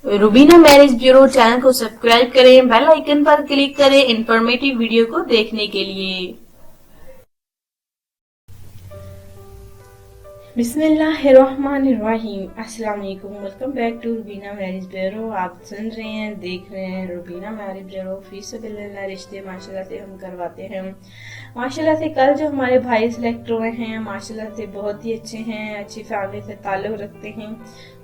Rubina marriage bureau channel को subscribe करें, bell icon पर क्लिक करें इंफॉर्मेटिव वीडियो को देखने के लिए। बिस्मिल्लाहिर्रहमानिर्रहीम। अस्सलाम वालेकुम, welcome back to Rubina marriage bureau. आप सुन रहे हैं, देख रहे हैं रुबीना मैरिज ब्यूरो। फी सबिलिल्लाह रिश्ते माशाल्लाह से हम करवाते हैं। माशाल्लाह से कल जो हमारे भाई सिलेक्ट हुए हैं माशाल्लाह से बहुत ही अच्छे हैं, अच्छी फैमिली से ताल्लुक़ रखते हैं।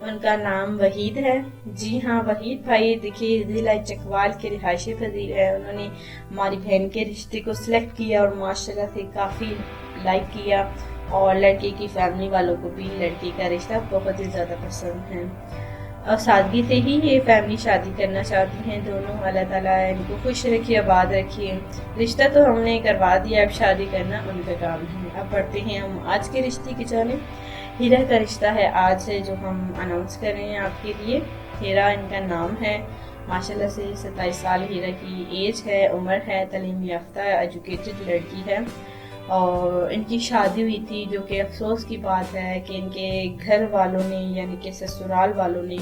उनका नाम वहीद है। जी हाँ, वहीद भाई देखिए ज़िला चकवाल के रिहायशी पजीर है। उन्होंने हमारी बहन के रिश्ते को सिलेक्ट किया और माशाल्लाह से काफ़ी लाइक किया और लड़के की फैमिली वालों को भी लड़की का रिश्ता बहुत ही ज़्यादा पसंद है और सादगी से ही ये फैमिली शादी करना चाहती हैं दोनों। अल्लाह ताला इनको खुश रखिए, आबाद रखिए। रिश्ता तो हमने करवा दिया, अब शादी करना उनका काम है। अब बढ़ते हैं हम आज के रिश्ते की जानिब। हीरा का रिश्ता है आज से जो हम अनाउंस कर रहे हैं आपके लिए। हीरा इनका नाम है। माशाल्लाह से 27 साल हीरा की एज है, उम्र है, तालीम याफ्ता एजुकेटेड लड़की है और इनकी शादी हुई थी, जो कि अफसोस की बात है कि इनके घर वालों ने यानी कि ससुराल वालों ने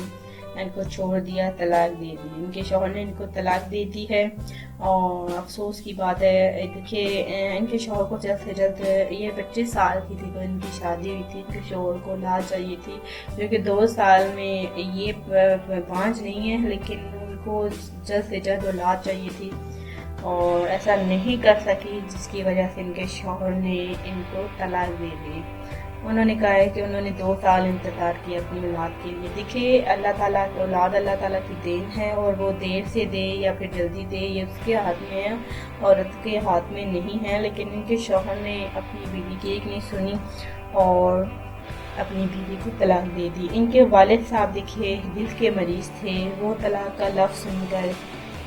इनको छोड़ दिया, तलाक दे दी। इनके शौहर ने इनको तलाक दे दी है और अफसोस की बात है। देखिए इनके शौहर को जल्द से जल्द, ये 25 साल की थी तो इनकी शादी हुई थी। इनके शौहर को औलाद चाहिए थी, जो कि 2 साल में ये 5 नहीं है, लेकिन उनको जल्द से जल्द औलाद चाहिए थी और ऐसा नहीं कर सकी, जिसकी वजह से इनके शौहर ने इनको तलाक दे दी। उन्होंने कहा है कि उन्होंने 2 साल इंतज़ार किया अपनी औलाद के लिए। देखिए अल्लाह ताला औलाद अल्लाह ताला की देन है और वो देर से दे या फिर जल्दी दे ये उसके हाथ में है, औरत के हाथ में नहीं है। लेकिन इनके शौहर ने अपनी बीवी की एक नहीं सुनी और अपनी बीवी को तलाक दे दी। इनके वालिद साहब देखिए दिल के मरीज़ थे, वो तलाक का लफ्ज़ सुनकर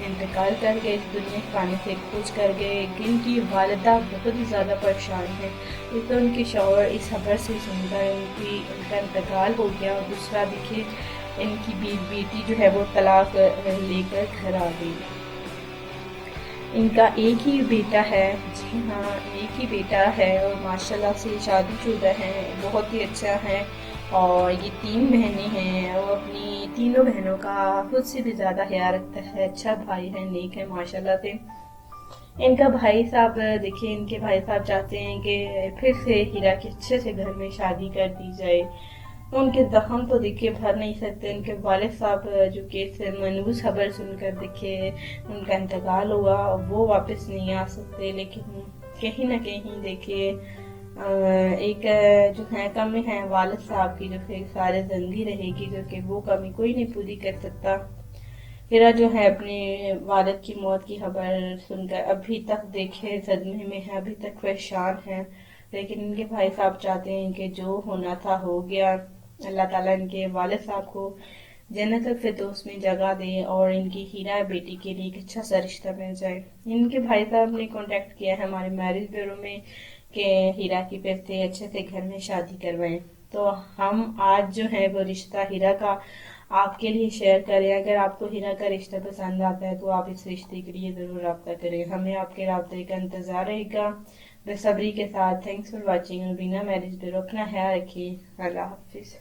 इंतकाल कर गए, इस दुनिया के खाने से कूच कर गए। इनकी वालिदा बहुत ही ज़्यादा परेशान है। एक तो उनके शौहर इस खबर से सुनकर उनका इंतकाल हो गया और दूसरा देखिए इनकी बेटी जो है वो तलाक लेकर घर आ गई। इनका एक ही बेटा है। जी हाँ, एक ही बेटा है और माशाल्लाह से शादीशुदा हैं, बहुत ही अच्छा है। और ये 3 बहनें हैं और अपनी तीनों बहनों का खुद से भी ज़्यादा ख्याल रखता है। अच्छा भाई है, नेक है माशाल्लाह से। इनका भाई साहब देखिए, इनके भाई साहब चाहते हैं कि फिर से हीरा के अच्छे से घर में शादी कर दी जाए। उनके जख्म तो देखिए भर नहीं सकते। इनके वालिद साहब जो कि मनहूस खबर सुनकर देखिए उनका इंतकाल हुआ, वो वापस नहीं आ सकते। लेकिन कहीं ना कहीं देखिए एक जो है कमी है वालिद साहब की, जो फिर सारे जिंदगी रहेगी, जो कि वो कमी कोई नहीं पूरी कर सकता। हीरा जो है अपने वालिद की मौत की खबर सुनकर अभी तक देखे सदमे में है, अभी तक परेशान है। लेकिन इनके भाई साहब चाहते हैं कि जो होना था हो गया। अल्लाह ताला इनके वालिद साहब को जन्नत फिरदौस में जगह दे और इनकी हीरा बेटी के लिए एक अच्छा सा रिश्ता मिल जाए। इनके भाई साहब ने कांटेक्ट किया है हमारे मैरिज ब्यूरो में कि हीरा की फिर से अच्छे से घर में शादी करवाएं। तो हम आज जो है वो रिश्ता हीरा का आपके लिए शेयर करें। अगर आपको हीरा का रिश्ता पसंद आता है तो आप इस रिश्ते के लिए ज़रूर रब्ता करें। हमें आपके रब्ते का इंतज़ार रहेगा बेसब्री के साथ। Thanks for watching Rubina marriage bureau. अपना ख्याल रखिए। अल्लाह हाफिज़।